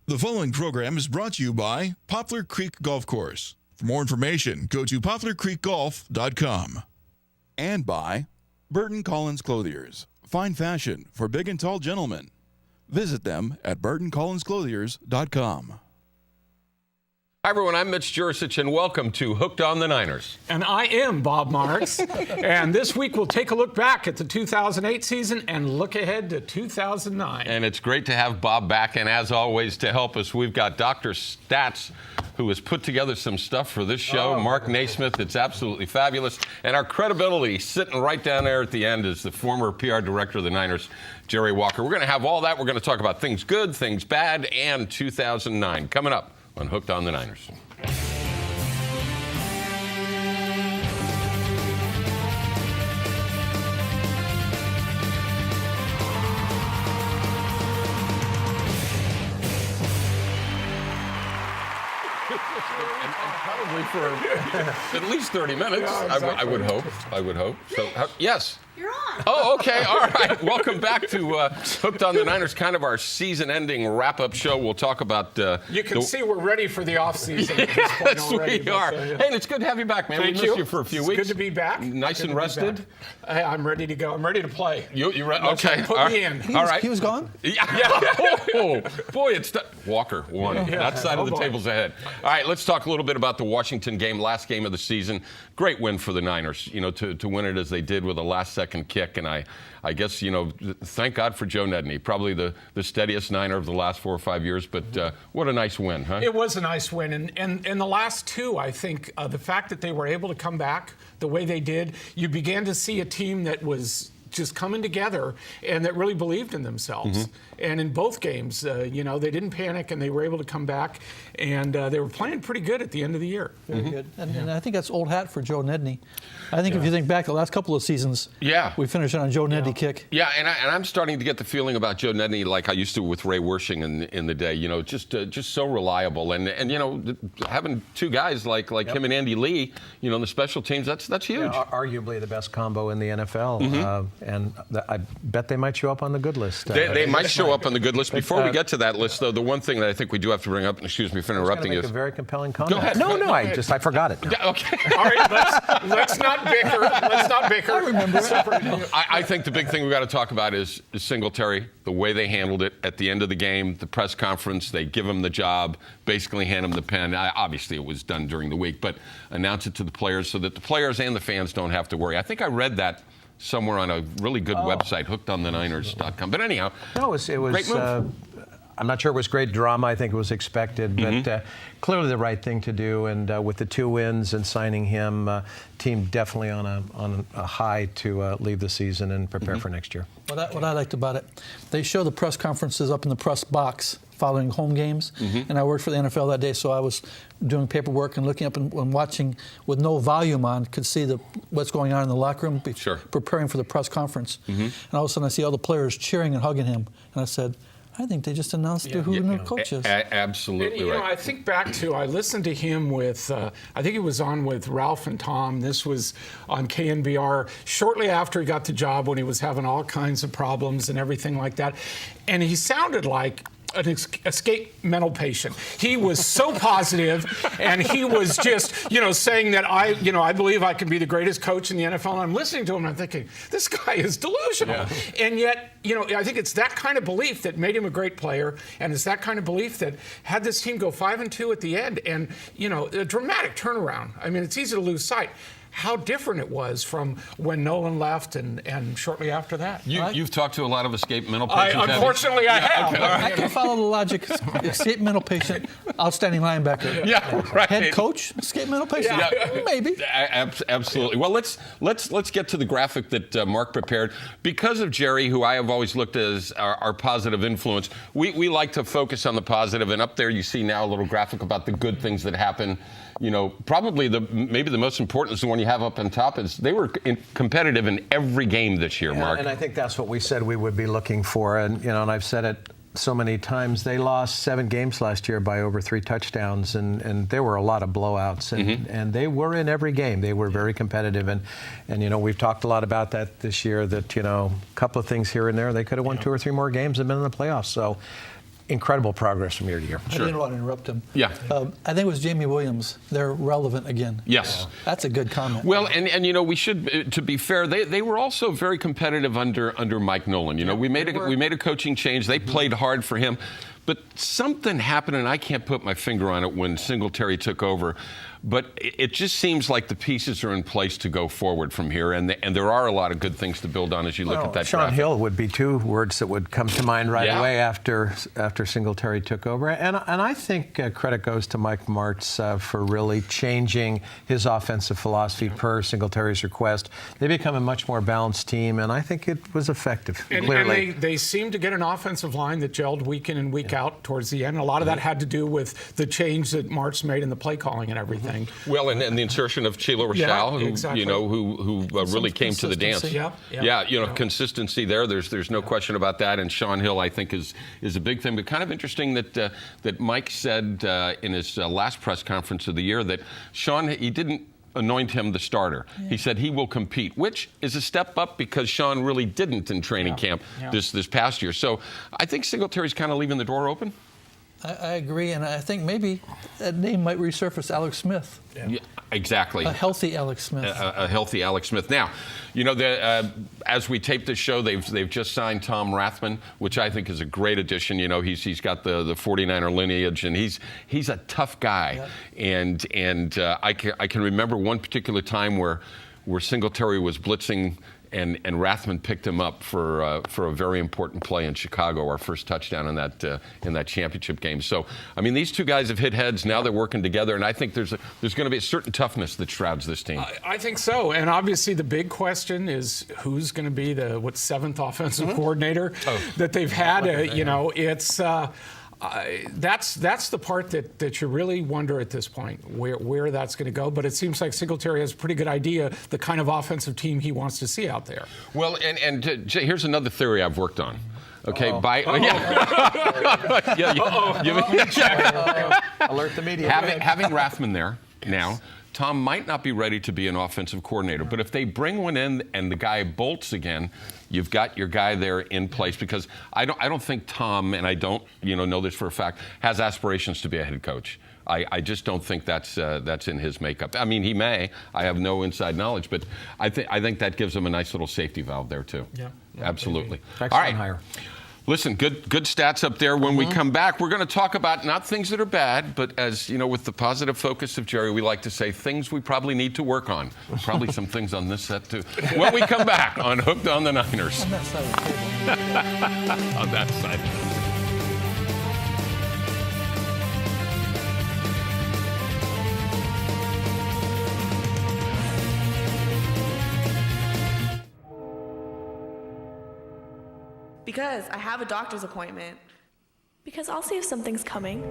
The following program is brought to you by Poplar Creek Golf Course. For more information, go to poplarcreekgolf.com. And by Burton Collins Clothiers. Fine fashion for big and tall gentlemen. Visit them at burtoncollinsclothiers.com. Hi, everyone. I'm Mitch Jurisich, and welcome to Hooked on the Niners. And I am Bob Marks. And this week we'll take a look back at the 2008 season and look ahead to 2009. And it's great to have Bob back. And as always, to help us, we've got Dr. Stats, who has put together some stuff for this show. Mark Naismith, it's absolutely fabulous. And our credibility, sitting right down there at the end, is the former PR director of the Niners, Jerry Walker. We're going to have all that. We're going to talk about things good, things bad, and 2009 coming up on Hooked on the Niners. Probably for at least 30 minutes, Yeah, exactly. I would hope. I would hope. So, yes. You're on. Oh, okay. All right. Welcome back to Hooked on the Niners, kind of our season-ending wrap-up show. We'll talk about... You can see we're ready for the offseason. Yes, we are. Hey, and it's good to have you back, man. Thank we missed you for a few It's weeks. good to be back. Nice Good and to be rested? back. Hey, I'm ready to go. I'm ready to play. You ready? Let's Okay. put All me right. in. All right. He was gone? Yeah. Oh, boy, it's... Walker won. That side of the boy. table's ahead. All right, let's talk a little bit about the Washington game, last game of the season. Great win for the Niners, to win it as they did with a last-second kick. And I guess, thank God for Joe Nedney, probably the steadiest Niner of the last 4 or 5 years. But what a nice win, huh? It was a nice win. And the last two, I think, the fact that they were able to come back the way they did, you began to see a team that was just coming together and that really believed in themselves. And in both games, they didn't panic and they were able to come back, and they were playing pretty good at the end of the year. Very good. And I think that's old hat for Joe Nedney. I think if you think back the last couple of seasons, we finished on a Joe Nedney kick. Yeah, and I'm starting to get the feeling about Joe Nedney like I used to with Ray Wersching in the day. Just so reliable, and having two guys like him and Andy Lee, in the special teams, that's huge. Yeah, arguably the best combo in the NFL, and I bet they might show up on the good list. They might show up on the good list. Before we get to that list, though, the one thing that I think we do have to bring up, and excuse me for interrupting you. It's a very compelling comment. Go ahead. No, I forgot it. Yeah, okay. All right, let's not bicker. Let's not bicker. I remember I think the big thing we've got to talk about is Singletary, the way they handled it at the end of the game, the press conference. They give him the job, basically hand him the pen. Obviously, it was done during the week, but announce it to the players so that the players and the fans don't have to worry. I think I read that somewhere on a really good website, hookedontheniners.com. But anyhow, it was great move. I'm not sure it was great drama. I think it was expected, but clearly the right thing to do. And with the 2 wins and signing him, team definitely on a high to leave the season and prepare for next year. What I liked about it, they show the press conferences up in the press box following home games, and I worked for the NFL that day, so I was doing paperwork and looking up and watching with no volume on, could see what's going on in the locker room, preparing for the press conference. And all of a sudden I see all the players cheering and hugging him, and I said, I think they just announced who the new coach is. Absolutely right. I think back to, I listened to him with, I think it was on with Ralph and Tom. This was on KNBR shortly after he got the job when he was having all kinds of problems and everything like that. And he sounded like an escape mental patient. He was so positive, and he was just, saying that I believe I can be the greatest coach in the NFL. And I'm listening to him and I'm thinking, this guy is delusional. Yeah. And yet, I think it's that kind of belief that made him a great player, and it's that kind of belief that had this team go 5-2 at the end, and a dramatic turnaround. I mean, it's easy to lose sight how different it was from when Nolan left and shortly after that. You've talked to a lot of escape mental patients. Unfortunately, I have. Okay. I can follow the logic. Escape mental patient, outstanding linebacker. Yeah, right. Head coach, escape mental patient. Yeah. Maybe. Absolutely. Well, let's get to the graphic that Mark prepared. Because of Jerry, who I have always looked at as our positive influence, we like to focus on the positive. And up there you see now a little graphic about the good things that happen. Probably maybe the most important is the one you have up on top is they were competitive in every game this year, Mark. And I think that's what we said we would be looking for. And I've said it so many times. They lost 7 games last year by over 3 touchdowns, and there were a lot of blowouts, and they were in every game. They were very competitive, and we've talked a lot about that this year. That a couple of things here and there, they could have won 2 or 3 more games and been in the playoffs. So incredible progress from year to year. I didn't want to interrupt him. Yeah. I think it was Jamie Williams. They're relevant again. Yes. That's a good comment. Well, and we should, to be fair, they were also very competitive under Mike Nolan. We made a coaching change. They played hard for him. But something happened, and I can't put my finger on it, when Singletary took over. But it just seems like the pieces are in place to go forward from here, and there are a lot of good things to build on as you look at that Sean graphic. Hill would be two words that would come to mind right away after Singletary took over. And I think credit goes to Mike Martz for really changing his offensive philosophy per Singletary's request. They become a much more balanced team, and I think it was effective, clearly. And they seemed to get an offensive line that gelled week in and week out towards the end. A lot of that had to do with the change that Martz made in the play calling and everything. Well, and the insertion of Chilo Rochelle, exactly. who really came to the dance. Consistency there. There's no question about that. And Sean Hill, I think, is a big thing. But kind of interesting that Mike said in his last press conference of the year that Sean, he didn't anoint him the starter. Yeah. He said he will compete, which is a step up because Sean really didn't in training camp this past year. So I think Singletary's kind of leaving the door open. I agree, and I think maybe that name might resurface, Alex Smith. Yeah, exactly. A healthy Alex Smith. A healthy Alex Smith. Now, as we tape this show, they've just signed Tom Rathman, which I think is a great addition. He's got the 49er lineage, and he's a tough guy. Yep. And I can remember one particular time where Singletary was blitzing. And Rathman picked him up for a very important play in Chicago, our first touchdown in that championship game. So, I mean, these two guys have hit heads. Now they're working together, and I think there's going to be a certain toughness that shrouds this team. I think so. And obviously, the big question is who's going to be the seventh offensive coordinator that they've had. It's. That's the part that you really wonder at this point where that's going to go. But it seems like Singletary has a pretty good idea the kind of offensive team he wants to see out there. Well, and here's another theory I've worked on. Okay, Alert the media. Having Rathman there now, Tom might not be ready to be an offensive coordinator, but if they bring one in and the guy bolts again, you've got your guy there in place, because I don't think Tom, and I don't know this for a fact, has aspirations to be a head coach. I just don't think that's in his makeup. I mean, he may. I have no inside knowledge, but I think that gives him a nice little safety valve there too. Yeah, absolutely. Excellent All right. hire. Listen, good stats up there. When we come back, we're going to talk about not things that are bad, but as you know, with the positive focus of Jerry, we like to say things we probably need to work on. Probably some things on this set too. When we come back on Hooked on the Niners. On that side of the table. On that side. Because I have a doctor's appointment. Because I'll see if something's coming.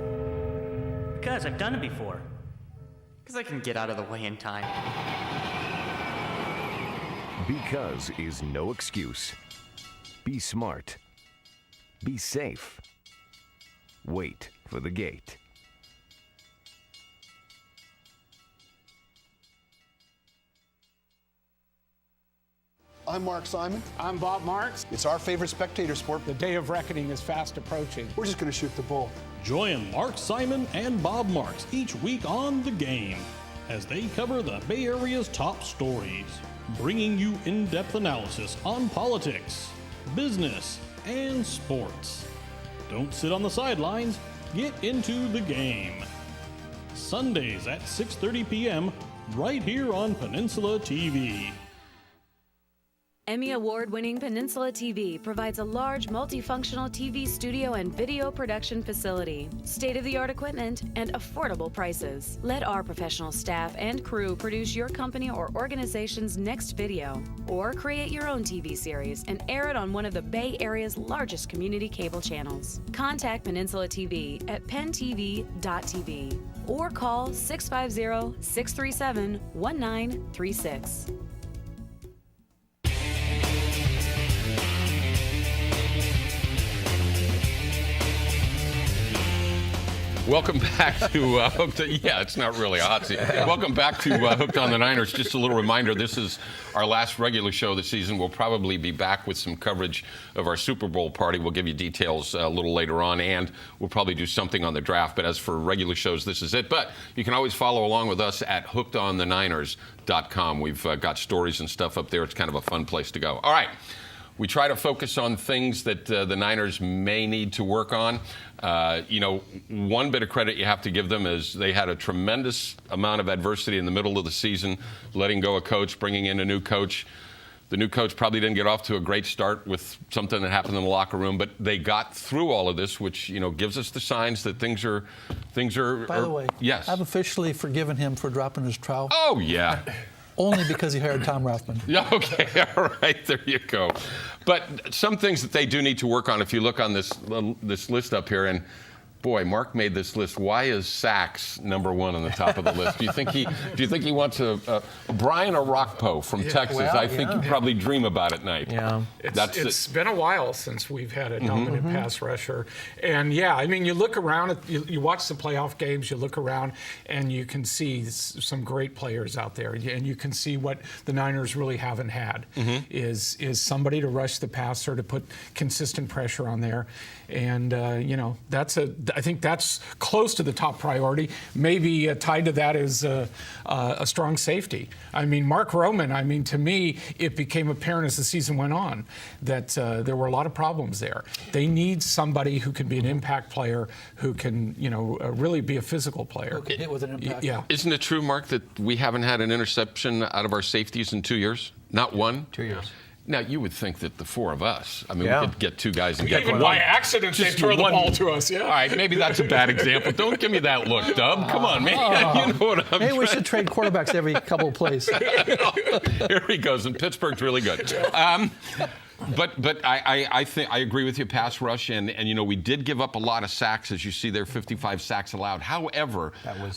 Because I've done it before. Because I can get out of the way in time. Because is no excuse. Be smart. Be safe. Wait for the gate. I'm Mark Simon. I'm Bob Marks. It's our favorite spectator sport. The day of reckoning is fast approaching. We're just going to shoot the bull. Join Mark Simon and Bob Marks each week on The Game as they cover the Bay Area's top stories, bringing you in-depth analysis on politics, business, and sports. Don't sit on the sidelines. Get into the game. Sundays at 6:30 p.m. right here on Peninsula TV. Emmy Award-winning Peninsula TV provides a large multifunctional TV studio and video production facility, state-of-the-art equipment, and affordable prices. Let our professional staff and crew produce your company or organization's next video, or create your own TV series and air it on one of the Bay Area's largest community cable channels. Contact Peninsula TV at pentv.tv or call 650-637-1936. Welcome back to Hooked. Yeah, it's not really a hot seat. Welcome back to Hooked on the Niners. Just a little reminder, this is our last regular show of the season. We'll probably be back with some coverage of our Super Bowl party. We'll give you details a little later on, and we'll probably do something on the draft. But as for regular shows, this is it. But you can always follow along with us at hookedontheniners.com. We've got stories and stuff up there. It's kind of a fun place to go. All right. We try to focus on things that the Niners may need to work on. One bit of credit you have to give them is they had a tremendous amount of adversity in the middle of the season, letting go a coach, bringing in a new coach. The new coach probably didn't get off to a great start with something that happened in the locker room, but they got through all of this, which gives us the signs that things are. By the way, yes, I've officially forgiven him for dropping his trowel. Oh yeah. Only because he hired Tom Rothman. Yeah, okay, all right, there you go. But some things that they do need to work on, if you look on this list up here, and boy, Mark made this list. Why is sacks number one on the top of the list? Do you think he wants a Brian Orakpo from Texas? Well, I think you probably dream about at night. Yeah, it's been a while since we've had a dominant pass rusher, and yeah, I mean, you look around, you watch the playoff games, you look around, and you can see some great players out there, and you can see what the Niners really haven't had is somebody to rush the passer, to put consistent pressure on there, and I think that's close to the top priority. Maybe tied to that is a strong safety. I mean, Mark Roman, to me, it became apparent as the season went on that there were a lot of problems there. They need somebody who can be an impact player, who can, really be a physical player. Who can hit with an impact. Yeah. Isn't it true, Mark, that we haven't had an interception out of our safeties in 2 years? Not one? 2 years. Now, you would think that the four of us, we could get two guys and Even by accident, they throw the ball to us, yeah. All right, maybe that's a bad example. Don't give me that look, Dub. Come on, man. You know what I'm Maybe we should trade quarterbacks every couple of plays. Here he goes, and Pittsburgh's really good. But I think I agree with you, pass rush, and we did give up a lot of sacks, as you see there, 55 sacks allowed. However,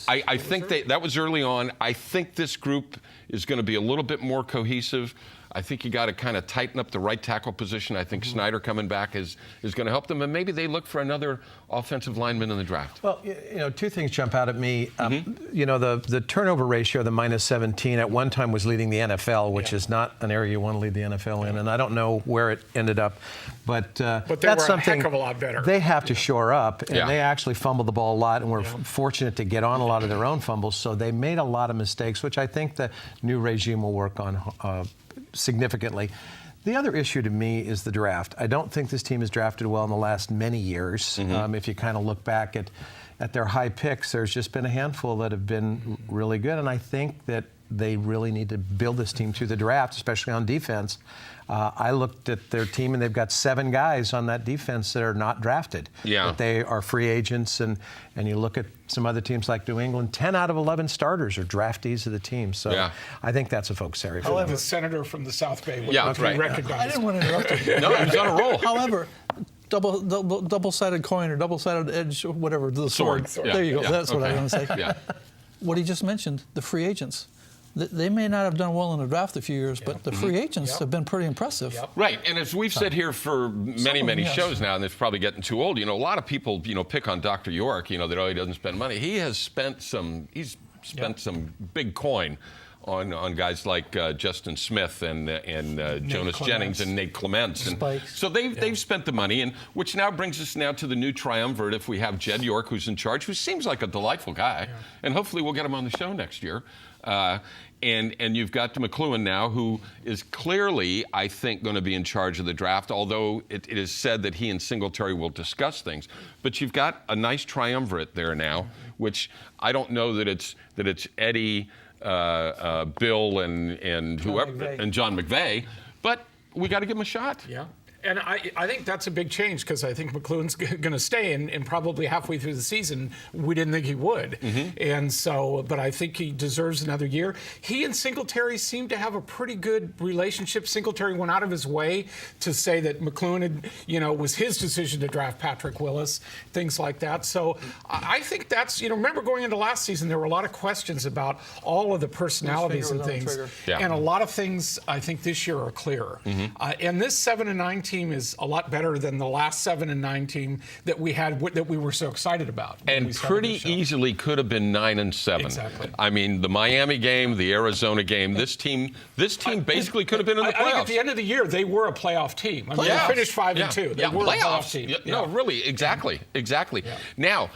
I think that was early on. I think this group is going to be a little bit more cohesive. I think you got to kind of tighten up the right tackle position. I think Snyder coming back is going to help them, and maybe they look for another offensive lineman in the draft. Well, two things jump out at me. The turnover ratio, the -17, at one time was leading the NFL, which is not an area you want to lead the NFL in, and I don't know where it ended up, but they that's were something a heck of a lot better. They have to shore up, and they actually fumble the ball a lot, and were fortunate to get on a lot of their own fumbles, so they made a lot of mistakes, which I think the new regime will work on significantly. The other issue to me is the draft. I don't think this team has drafted well in the last many years. If you kind of look back at their high picks, there's just been a handful that have been really good, and I think that they really need to build this team through the draft, especially on defense. I looked at their team, and they've got 7 guys on that defense that are not drafted. Yeah. That they are free agents, and you look at some other teams like New England, 10 out of 11 starters are draftees of the team. So I think that's a focus area for them. The senator from the South Bay would right. recognize. I didn't want to interrupt you. No, he was on a roll. However, double-sided coin or double-sided edge, or whatever, the sword. Yeah. There you go. Yeah. That's what I was going to say. Yeah. What he just mentioned, the free agents. They may not have done well in the draft a few years, but the free agents have been pretty impressive. Right, and as we've said here for many shows now, and it's probably getting too old, a lot of people, pick on Dr. York, that he doesn't spend money. He has spent some big coin on guys like Justin Smith and Jonas Jennings and Nate Clements. And so they've spent the money, and which now brings us to the new triumvirate. If we have Jed York, who's in charge, who seems like a delightful guy, and hopefully we'll get him on the show next year. And you've got McLuhan now, who is clearly, I think, going to be in charge of the draft, although it is said that he and Singletary will discuss things. But you've got a nice triumvirate there now, which I don't know that it's Eddie, Bill, and whoever, and John McVay, but we got to give him a shot. Yeah. And I think that's a big change, because I think McLuhan's going to stay, and probably halfway through the season, we didn't think he would. And so, but I think he deserves another year. He and Singletary seem to have a pretty good relationship. Singletary went out of his way to say that McLuhan had, was his decision to draft Patrick Willis, things like that. So I think that's, remember going into last season, there were a lot of questions about all of the personalities and things. And a lot of things I think this year are clearer. And this 7-9 team is a lot better than the last 7-9 team that we had that we were so excited about. And pretty easily could have been 9-7. Exactly. I mean, the Miami game, the Arizona game. This team basically could have been in the playoffs. I think at the end of the year they were a playoff team. I mean, they finished 5-2. They were a playoff team. No, really, exactly. Yeah. Now,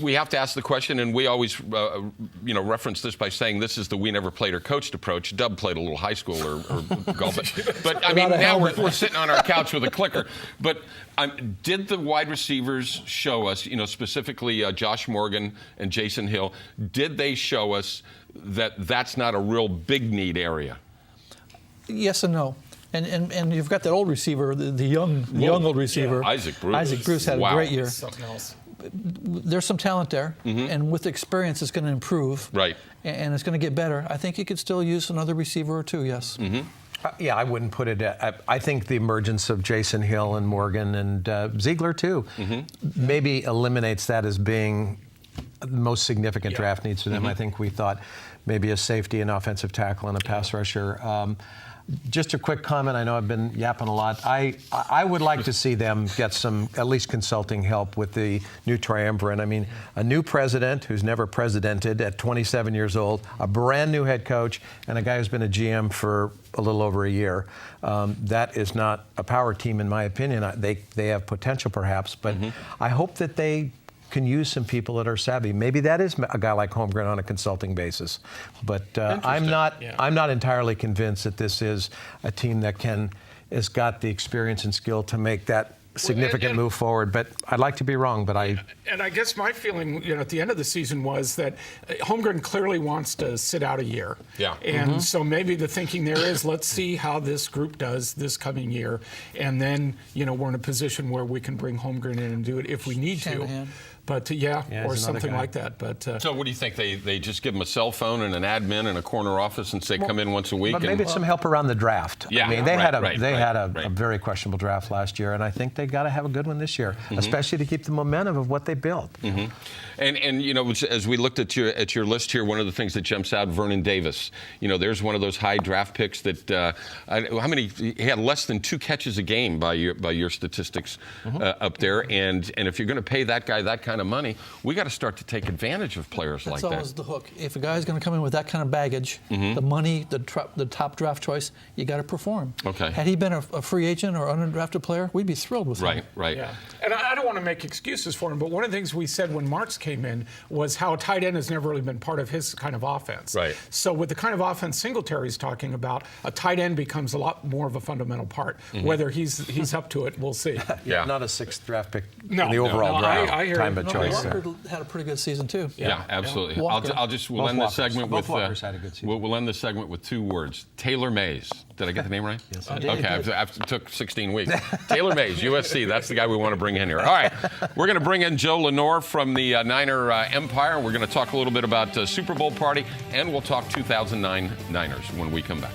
we have to ask the question, and we always, reference this by saying this is the we never played or coached approach. Dub played a little high school or golf, but I mean, now we're sitting on our couch with a clicker. But did the wide receivers show us, specifically Josh Morgan and Jason Hill, did they show us that that's not a real big need area? Yes and no. And you've got that old receiver, the young old receiver. Yeah. Isaac Bruce. Isaac Bruce had a great year. Something else. There's some talent there, and with experience, it's going to improve. Right. And it's going to get better. I think you could still use another receiver or two, yes. Yeah, I wouldn't put it. I think the emergence of Jason Hill and Morgan and Ziegler, too, maybe eliminates that as being the most significant draft needs for them. I think we thought maybe a safety, an offensive tackle, and a pass rusher. Just a quick comment. I know I've been yapping a lot. I would like to see them get some, at least consulting help with the new triumvirate. I mean, a new president who's never presidented at 27 years old, a brand new head coach, and a guy who's been a GM for a little over a year. That is not a power team, in my opinion. They have potential, perhaps, but I hope that they can use some people that are savvy. Maybe that is a guy like Holmgren on a consulting basis. But I'm not entirely convinced that this is a team that has got the experience and skill to make that significant move forward. But I'd like to be wrong, but And I guess my feeling, at the end of the season was that Holmgren clearly wants to sit out a year. Yeah. And so maybe the thinking there is, let's see how this group does this coming year. And then, we're in a position where we can bring Holmgren in and do it if we need to. But or something like that. But so what do you think? They just give them a cell phone and an admin and a corner office and say come in once a week? But maybe it's some help around the draft. Yeah, I mean, they had a very questionable draft last year, and I think they got to have a good one this year, especially to keep the momentum of what they built. And as we looked at your list here, one of the things that jumps out, Vernon Davis. There's one of those high draft picks that he had less than 2 catches a game by your statistics up there, and if you're going to pay that guy that kind of money, we got to start to take advantage of players like that. That's always the hook. If a guy's going to come in with that kind of baggage, the money, the top draft choice, you got to perform. Okay. Had he been a free agent or undrafted player, we'd be thrilled with him. Right. Yeah. And I don't want to make excuses for him, but one of the things we said when Marks came in was how a tight end has never really been part of his kind of offense. Right. So with the kind of offense Singletary's talking about, a tight end becomes a lot more of a fundamental part. Whether he's up to it, we'll see. Not a 6th draft pick in No, the overall draft. I hear time you. of choice. Walker had a pretty good season too. Yeah, absolutely. We'll end the segment with we'll end the segment with 2 words. Taylor Mays. Did I get the name right? Yes, I did. Okay, it took 16 weeks. Taylor Mays, USC. That's the guy we want to bring in here. All right, we're going to bring in Joe Lenore from the Niner Empire. We're going to talk a little bit about Super Bowl party, and we'll talk 2009 Niners when we come back.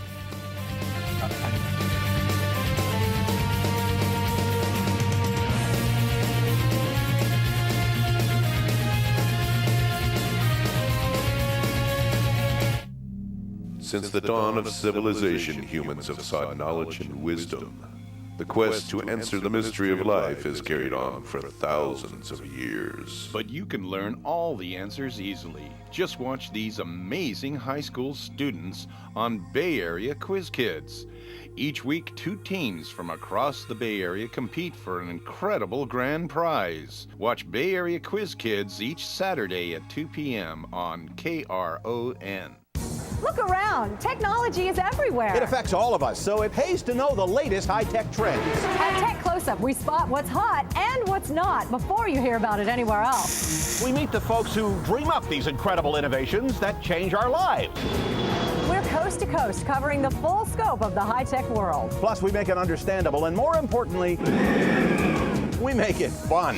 Since the dawn of civilization, humans have sought knowledge and wisdom. The quest to answer the mystery of life is carried on for thousands of years. But you can learn all the answers easily. Just watch these amazing high school students on Bay Area Quiz Kids. Each week, 2 teams from across the Bay Area compete for an incredible grand prize. Watch Bay Area Quiz Kids each Saturday at 2 p.m. on KRON. Look around. Technology is everywhere. It affects all of us, so it pays to know the latest high-tech trends. At Tech Close-Up, we spot what's hot and what's not before you hear about it anywhere else. We meet the folks who dream up these incredible innovations that change our lives. We're coast to coast, covering the full scope of the high-tech world. Plus, we make it understandable, and more importantly, we make it fun.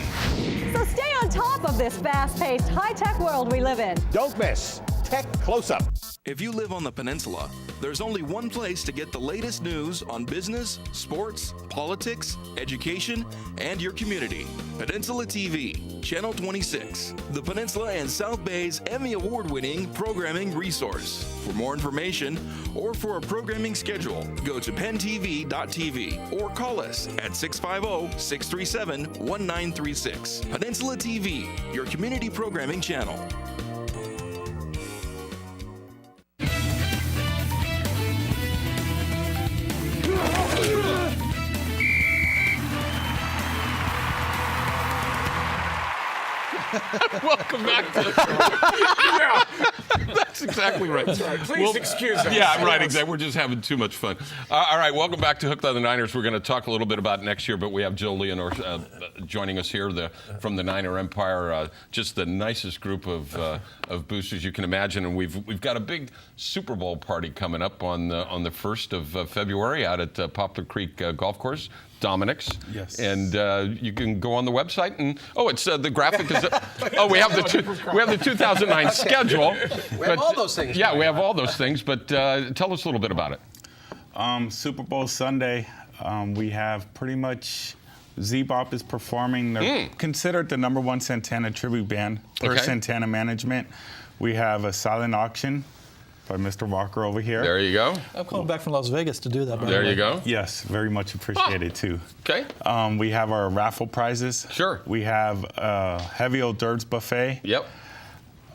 So stay on top of this fast-paced, high-tech world we live in. Don't miss Tech Close-Up. If you live on the peninsula, there's only one place to get the latest news on business, sports, politics, education, and your community. Peninsula TV, Channel 26, the Peninsula and South Bay's Emmy Award-winning programming resource. For more information or for a programming schedule, go to pentv.tv or call us at 650-637-1936. Peninsula TV, your community programming channel. Welcome back to the show. Yeah, that's exactly right. That's right. Please excuse us. Yeah, right, exactly. We're just having too much fun. All right, welcome back to Hooked on the Niners. We're going to talk a little bit about next year, but we have Jill Leonor joining us here from the Niner Empire. Just the nicest group of boosters you can imagine, and we've got a big Super Bowl party coming up on the 1st of February out at Poplar Creek Golf Course. Dominic's. Yes. And you can go on the website and it's the graphic is we have the 2009 schedule. We have all those things. Yeah, we have all those things. But tell us a little bit about it. Super Bowl Sunday, we have pretty much Z-Bop is performing. They're considered the #1 Santana tribute band per Santana management. We have a silent auction by Mr. Walker over here. There you go. I'm coming back from Las Vegas to do that. There you go. Yes, very much appreciated too. Okay. We have our raffle prizes. Sure. We have a heavy hors d'oeuvres buffet. Yep.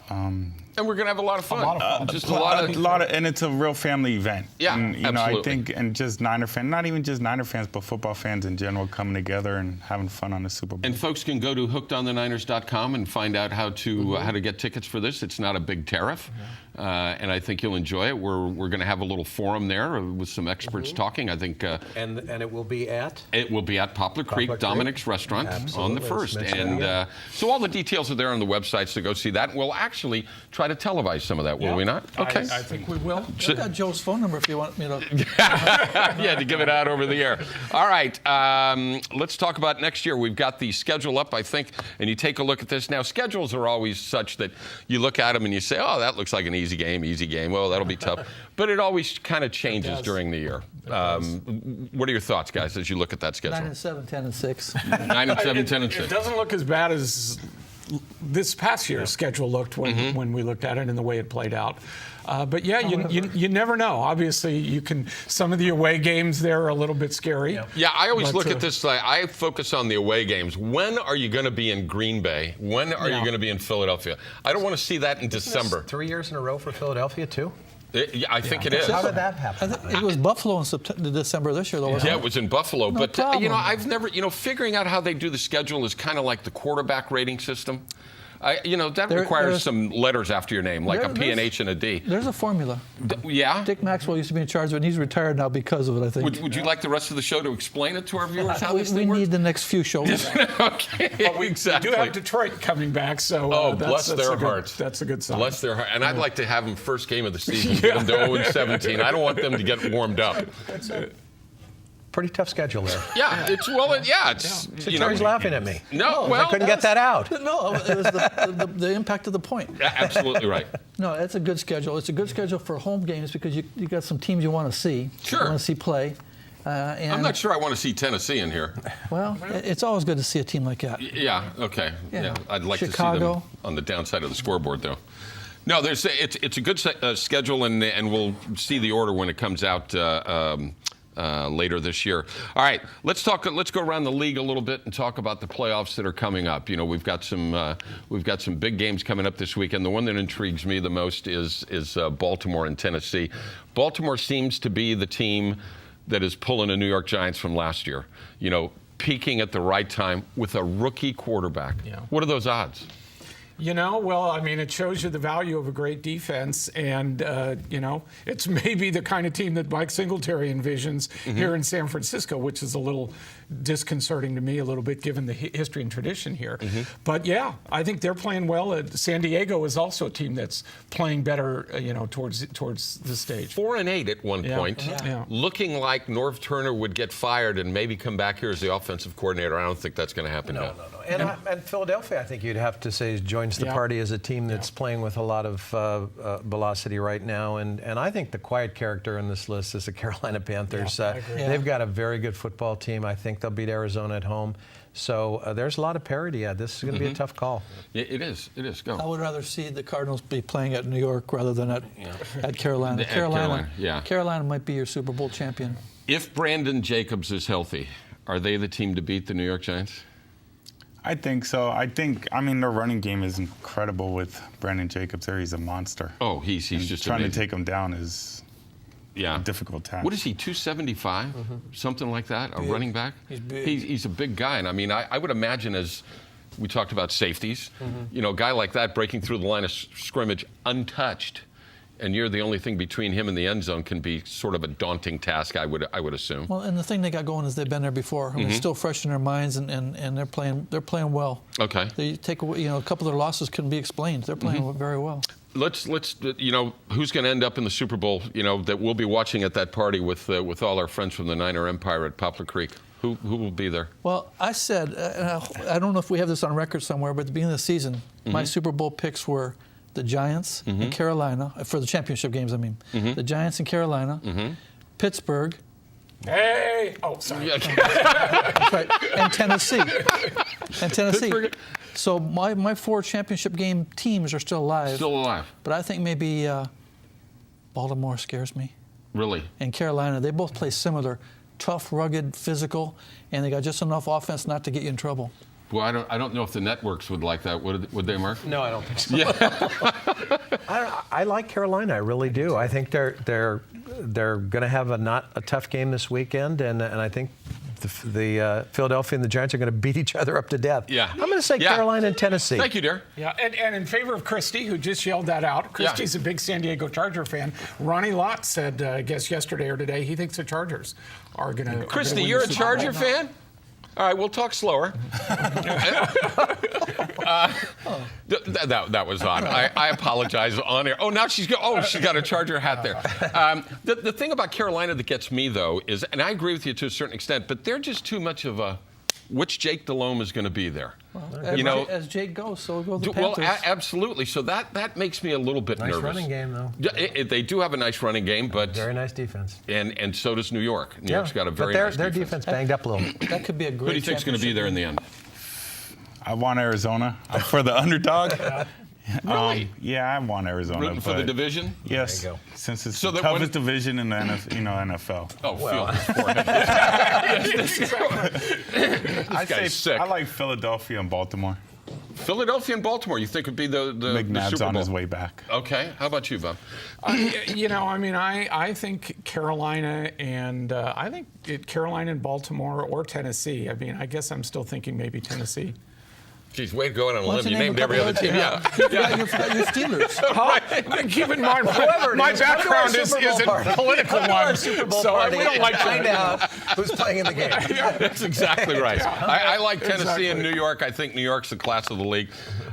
And we're going to have a lot of fun. Just a lot of, and it's a real family event. Yeah, and, absolutely. I think, and just Niner fans, not even just Niner fans, but football fans in general coming together and having fun on the Super Bowl. And folks can go to hookedontheniners.com and find out how to get tickets for this. It's not a big tariff, and I think you'll enjoy it. We're going to have a little forum there with some experts talking. I think. And it will be at? It will be at Poplar Creek Dominic's Restaurant on the 1st. And so all the details are there on the website, so go see that. We'll actually try to televise some of that, will we not? Okay. I think we will. I've got Joe's phone number if you want me to. Yeah, to give it out over the air. All right, let's talk about next year. We've got the schedule up, I think, and you take a look at this. Now, schedules are always such that you look at them and you say, oh, that looks like an easy game. Well, that'll be tough. But it always kind of changes during the year. What are your thoughts, guys, as you look at that schedule? 9-7, 10-6. 9-7, 10-6. It doesn't look as bad as this past year's schedule looked when we looked at it and the way it played out. But yeah, you never know. Obviously, some of the away games there are a little bit scary. Yeah, I always look at this. I focus on the away games. When are you going to be in Green Bay? When are you going to be in Philadelphia? I don't want to see that in December. 3 years in a row for Philadelphia too. Yeah, I think it is. How did that happen? It was Buffalo in December this year, though. Yeah, it was in Buffalo. No but problem. I've never, figuring out how they do the schedule is kind of like the quarterback rating system. That requires some letters after your name, like a P, an H, and a D. There's a formula. Yeah? Dick Maxwell used to be in charge of it, and he's retired now because of it, I think. Would you like the rest of the show to explain it to our viewers how this we thing works? need the next few shows. Okay, exactly. We do have Detroit coming back, so bless their hearts. That's a good sign. Bless their heart. And I'd like to have them first game of the season, get them to 0-17. I don't want them to get warmed up. That's it. Pretty tough schedule there. Yeah, it's Terry's laughing at me. No, I couldn't get that out. No, it was the impact of the point. Yeah, absolutely right. No, it's a good schedule. It's a good schedule for home games because you got some teams you want to see. Sure. You want to see play. And I'm not sure I want to see Tennessee in here. Well, it's always good to see a team like that. Yeah, okay. Yeah, I'd like Chicago. to see them on the downside of the scoreboard, though. No, it's a good schedule, and we'll see the order when it comes out later this year. All right, let's go around the league a little bit and talk about the playoffs that are coming up. We've got some big games coming up this weekend. The one that intrigues me the most is Baltimore and Tennessee. Baltimore seems to be the team that is pulling the New York Giants from last year. Peaking at the right time with a rookie quarterback. Yeah. What are those odds? It shows you the value of a great defense, and it's maybe the kind of team that Mike Singletary envisions here in San Francisco, which is a little disconcerting to me a little bit given the history and tradition here. But yeah, I think they're playing well. San Diego is also a team that's playing better, towards the stage. 4-8 at one point, Yeah. looking like Norv Turner would get fired and maybe come back here as the offensive coordinator. I don't think that's going to happen now. No. And Philadelphia, I think you'd have to say, is joined Giants. The party is a team that's playing with a lot of velocity right now, and I think the quiet character in this list is the Carolina Panthers. I agree. They've got a very good football team. I think they'll beat Arizona at home. So there's a lot of parity. This is going to be a tough call. Yeah, it is. It is. Go. I would rather see the Cardinals be playing at New York rather than at Carolina. Carolina might be your Super Bowl champion. If Brandon Jacobs is healthy, are they the team to beat the New York Giants? I think so. I mean, their running game is incredible with Brandon Jacobs there. He's a monster. Oh, he's just trying amazing. to take him down is a difficult task. What is he, 275? Something like that? A running back? He's big. He's a big guy. And I mean, I would imagine, as we talked about safeties, a guy like that breaking through the line of scrimmage untouched, and you're the only thing between him and the end zone, can be sort of a daunting task, I would assume. Well, and the thing they got going is they've been there before. I mean, it's still fresh in their minds, and they're playing well. Okay. They take away, a couple of their losses couldn't be explained. They're playing very well. Let's who's going to end up in the Super Bowl? That we'll be watching at that party with all our friends from the Niner Empire at Poplar Creek. Who will be there? Well, I said, I don't know if we have this on record somewhere, but at the beginning of the season, my Super Bowl picks were the Giants and Carolina, for the championship games, I mean. The Giants and Carolina, Pittsburgh. Hey! Oh, sorry. That's right. And Tennessee. So my 4 championship game teams are still alive. Still alive. But I think maybe Baltimore scares me. Really? And Carolina, they both play similar. Tough, rugged, physical, and they got just enough offense not to get you in trouble. Well, I don't know if the networks would like that. Would they, Mark? No, I don't think so. Yeah. I like Carolina. I really do. I think they're going to have not a tough game this weekend, and I think the Philadelphia and the Giants are going to beat each other up to death. Yeah. I'm going to say Carolina and Tennessee. Thank you, dear. Yeah, and in favor of Christy, who just yelled that out. Christy's a big San Diego Charger fan. Ronnie Lott said, I guess yesterday or today, he thinks the Chargers are going to. Christy, you're a Charger fan? All right, we'll talk slower. That was odd. I apologize on air. Oh, now she's got a Charger hat there. The thing about Carolina that gets me, though, is, and I agree with you to a certain extent, but they're just too much of a, which Jake Delhomme is going to be there. Well, as Jake goes, so go the Panthers. Well, absolutely. So that makes me a little bit nervous. Nice running game, though. Yeah, they do have a nice running game, but very nice defense. And so does New York. New York's got a very nice their defense banged up a little. That could be a great. Who do you think's going to be there in the end? I want Arizona for the underdog. Really? Yeah, I want Arizona. Rooting for the division? Yes. There you go. Since it's the toughest division in the NFL. Oh, well. This guy's sick. I like Philadelphia and Baltimore. Philadelphia and Baltimore, you think would be the McNabb's Super on Bowl. his way back. Okay. How about you, Bob? I think Carolina and Carolina and Baltimore or Tennessee. I mean, I guess I'm still thinking maybe Tennessee. Geez, way to go out on a limb. You name named a every couple other team. Yeah. You forgot your Steelers. Right. Keep in mind, my background is a political one, so we don't like to find out who's playing in the game. That's exactly right. I like Tennessee and New York. I think New York's the class of the league.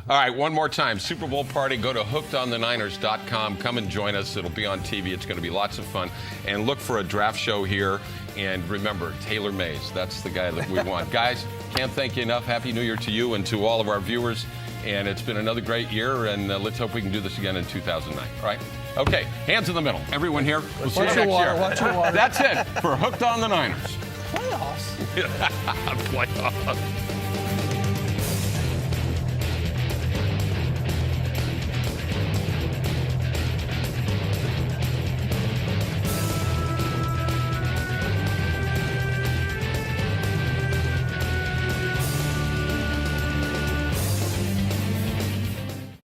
All right, one more time. Super Bowl party. Go to hookedontheniners.com. Come and join us. It'll be on TV. It's going to be lots of fun. And look for a draft show here. And remember, Taylor Mays. That's the guy that we want. Guys, can't thank you enough. Happy New Year to you and to all of our viewers. And it's been another great year. And let's hope we can do this again in 2009. All right? Okay, hands in the middle. Everyone here. We'll see you next year. Watch your water. That's it for Hooked on the Niners. Playoffs. Playoffs.